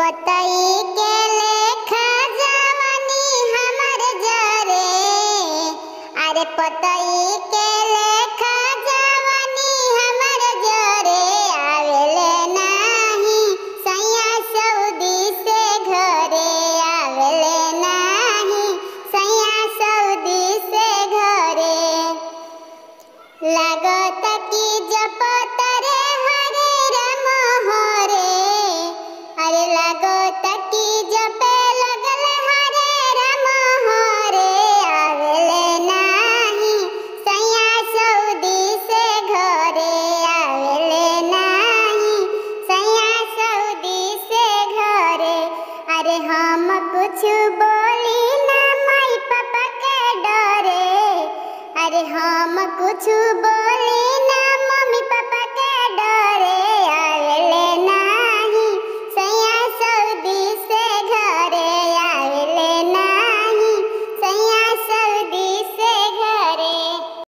पतई के लेखा जवानी हमर जरे, अरे पतई के लेखा जवानी हमर जरे। आवेले नाही सैया सऊदी से घरे, आवेले नाही सैया सऊदी से घरे। लागत की जपत रे हरे राम हरे, अरे लागत की जपे लगल हरे राम हरे। आवेले नाही सैया सऊदी से घरे, आवेले नाही सैया सऊदी से घरे। अरे हम कुछ